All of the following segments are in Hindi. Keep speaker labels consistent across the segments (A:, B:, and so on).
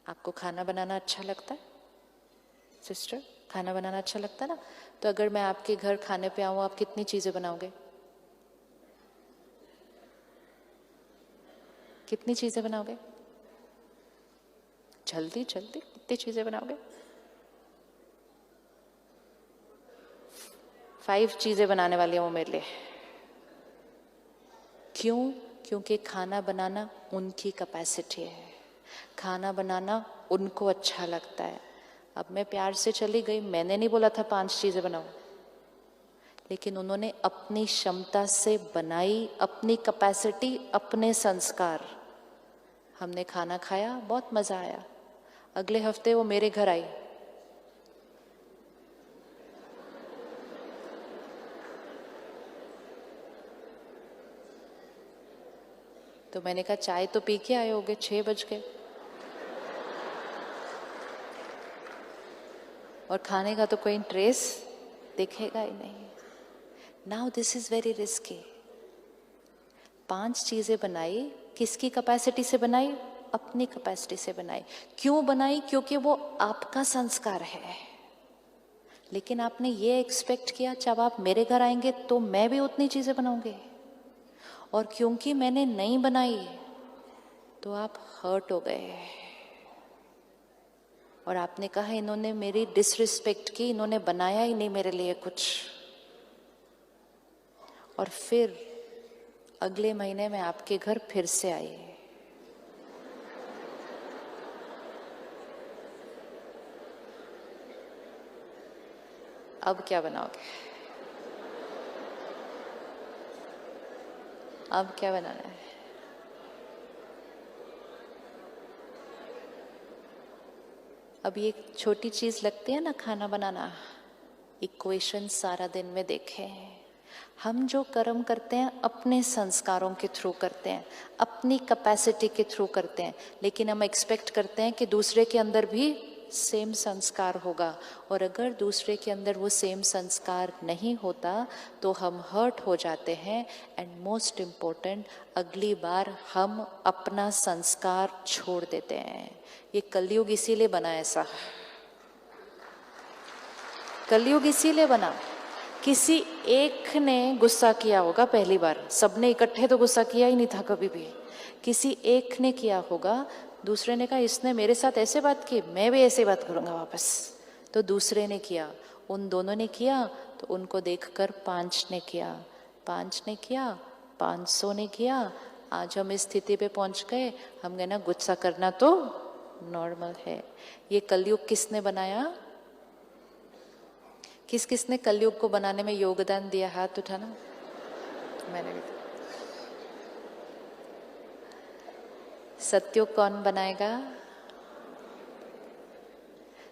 A: आपको खाना बनाना अच्छा लगता है सिस्टर? खाना बनाना अच्छा लगता है ना? तो अगर मैं आपके घर खाने पे आऊं, आप कितनी चीजें बनाओगे? कितनी चीजें बनाओगे? जल्दी जल्दी कितनी चीजें बनाओगे? 5 चीजें बनाने वाली हूं मेरे लिए। क्यों? क्योंकि खाना बनाना उनकी कैपेसिटी है, खाना बनाना उनको अच्छा लगता है। अब मैं प्यार से चली गई, मैंने नहीं बोला था 5 चीजें बनाओ, लेकिन उन्होंने अपनी क्षमता से बनाई, अपनी कैपेसिटी, अपने संस्कार। हमने खाना खाया, बहुत मजा आया। अगले हफ्ते वो मेरे घर आई, तो मैंने कहा चाय तो पी के आए होगे, 6 बज गए, और खाने का तो कोई ट्रेस दिखेगा ही नहीं। Now this is very risky. 5 चीजें बनाई, किसकी कैपेसिटी से बनाई? अपनी कैपेसिटी से बनाई। क्यों बनाई? क्योंकि वो आपका संस्कार है। लेकिन आपने ये एक्सपेक्ट किया जब आप मेरे घर आएंगे तो मैं भी उतनी चीजें बनाऊंगी, और क्योंकि मैंने नहीं बनाई तो आप हर्ट हो गए, और आपने कहा इन्होंने मेरी डिसरिस्पेक्ट की, इन्होंने बनाया ही नहीं मेरे लिए कुछ। और फिर अगले महीने मैं आपके घर फिर से आई। अब क्या बनाओगे? अब क्या बनाना है? अब ये छोटी चीज लगती है ना खाना बनाना, इक्वेशन सारा दिन में देखे हैं। हम जो कर्म करते हैं अपने संस्कारों के थ्रू करते हैं, अपनी कैपेसिटी के थ्रू करते हैं, लेकिन हम एक्सपेक्ट करते हैं कि दूसरे के अंदर भी सेम संस्कार होगा, और अगर दूसरे के अंदर वो सेम संस्कार नहीं होता तो हम हर्ट हो जाते हैं। एंड मोस्ट इम्पोर्टेंट, अगली बार हम अपना संस्कार छोड़ देते हैं। ये कलयुग इसीलिए बना ऐसा, कलयुग इसीलिए बना। किसी एक ने गुस्सा किया होगा पहली बार, सबने इकट्ठे तो गुस्सा किया ही नहीं था कभी भी। किसी एक ने किया होगा, दूसरे ने कहा इसने मेरे साथ ऐसे बात की, मैं भी ऐसे बात करूंगा वापस, तो दूसरे ने किया, उन दोनों ने किया, तो उनको देखकर 5 ने किया, 5 ने किया, 500 ने किया। आज हम इस स्थिति पे पहुंच गए, हम गए ना गुस्सा करना तो नॉर्मल है। ये कलयुग किसने बनाया? किस किसने कलयुग को बनाने में योगदान दिया? हाथ उठाना। मैंने भी। सत्युग कौन बनाएगा?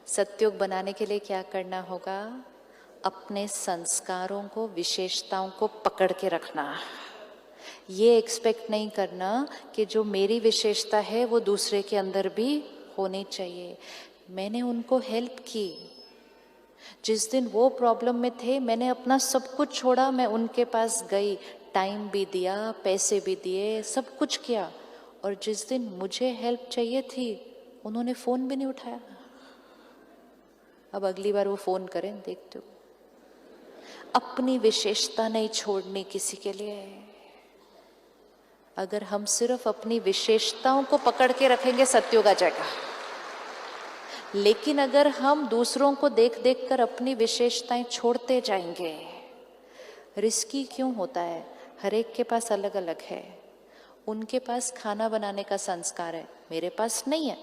A: सत्युग बनाने के लिए क्या करना होगा? अपने संस्कारों को, विशेषताओं को पकड़ के रखना। ये एक्सपेक्ट नहीं करना कि जो मेरी विशेषता है वो दूसरे के अंदर भी होनी चाहिए। मैंने उनको हेल्प की, जिस दिन वो प्रॉब्लम में थे मैंने अपना सब कुछ छोड़ा, मैं उनके पास गई, टाइम भी दिया, पैसे भी दिए, सब कुछ किया, और जिस दिन मुझे हेल्प चाहिए थी उन्होंने फोन भी नहीं उठाया। अब अगली बार वो फोन करें, देखते हो। अपनी विशेषता नहीं छोड़नी किसी के लिए। अगर हम सिर्फ अपनी विशेषताओं को पकड़ के रखेंगे सत्युग आ जाएगा, लेकिन अगर हम दूसरों को देख देख कर अपनी विशेषताएं छोड़ते जाएंगे, रिस्की क्यों होता है? हर एक के पास अलग अलग है। उनके पास खाना बनाने का संस्कार है, मेरे पास नहीं है,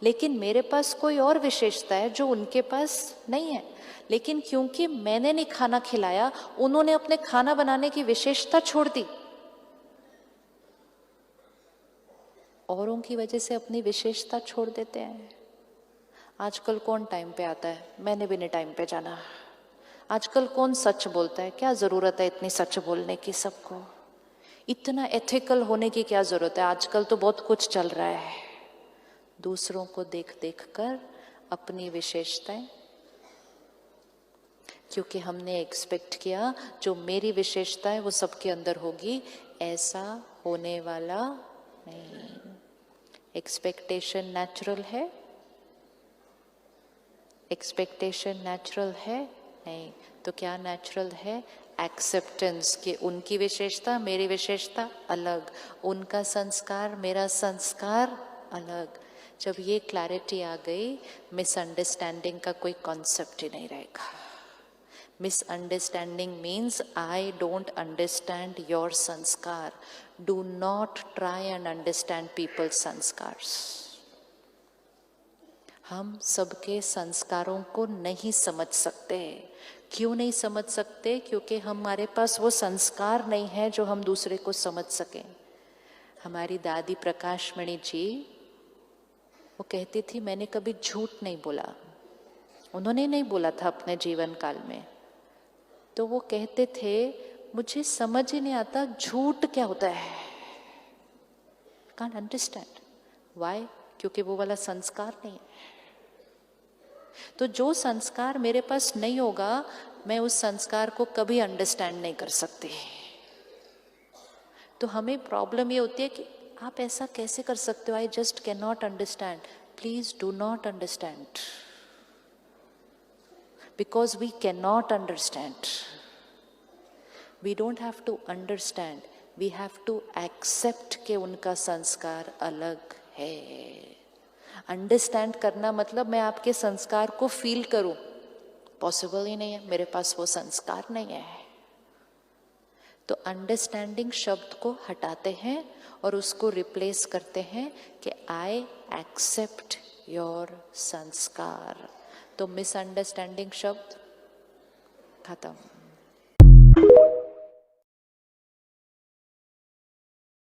A: लेकिन मेरे पास कोई और विशेषता है जो उनके पास नहीं है, लेकिन क्योंकि मैंने नहीं खाना खिलाया उन्होंने अपने खाना बनाने की विशेषता छोड़ दी। औरों की वजह से अपनी विशेषता छोड़ देते हैं। आजकल कौन टाइम पे आता है? मैंने भी नहीं टाइम पे जाना। आजकल कौन सच बोलता है? क्या जरूरत है इतनी सच बोलने की सबको? इतना एथिकल होने की क्या जरूरत है? आजकल तो बहुत कुछ चल रहा है। दूसरों को देख देख कर अपनी विशेषताएं, क्योंकि हमने एक्सपेक्ट किया जो मेरी विशेषता है वो सबके अंदर होगी, ऐसा होने वाला नहीं। एक्सपेक्टेशन नेचुरल है, एक्सपेक्टेशन नेचुरल है? नहीं। तो क्या नेचुरल है? एक्सेप्टेंस, कि उनकी विशेषता मेरी विशेषता अलग, उनका संस्कार मेरा संस्कार अलग। जब ये क्लैरिटी आ गई, मिसअंडरस्टैंडिंग का कोई कॉन्सेप्ट ही नहीं रहेगा। Misunderstanding means I don't understand your sanskar. Do not try and understand people's sanskars. हम सबके संस्कारों को नहीं समझ सकते। क्यों नहीं समझ सकते? क्योंकि हमारे पास वो संस्कार नहीं है जो हम दूसरे को समझ सकें। हमारी दादी प्रकाशमणि जी, वो कहती थी मैंने कभी झूठ नहीं बोला। उन्होंने नहीं बोला था अपने जीवन काल में। तो वो कहते थे मुझे समझ ही नहीं आता झूठ क्या होता है। Can't understand why? क्योंकि वो वाला संस्कार नहीं है। तो जो संस्कार मेरे पास नहीं होगा, मैं उस संस्कार को कभी अंडरस्टैंड नहीं कर सकती। तो हमें प्रॉब्लम ये होती है कि आप ऐसा कैसे कर सकते हो? I just can not understand. Please do not understand, because we can not understand. We don't have to understand, we have to accept कि उनका संस्कार अलग है। अंडरस्टैंड करना मतलब मैं आपके संस्कार को फील करूं, पॉसिबल ही नहीं है, मेरे पास वो संस्कार नहीं है। तो अंडरस्टैंडिंग शब्द को हटाते हैं और उसको रिप्लेस करते हैं कि आई एक्सेप्ट योर संस्कार। तो मिसअंडरस्टैंडिंग शब्द खत्म।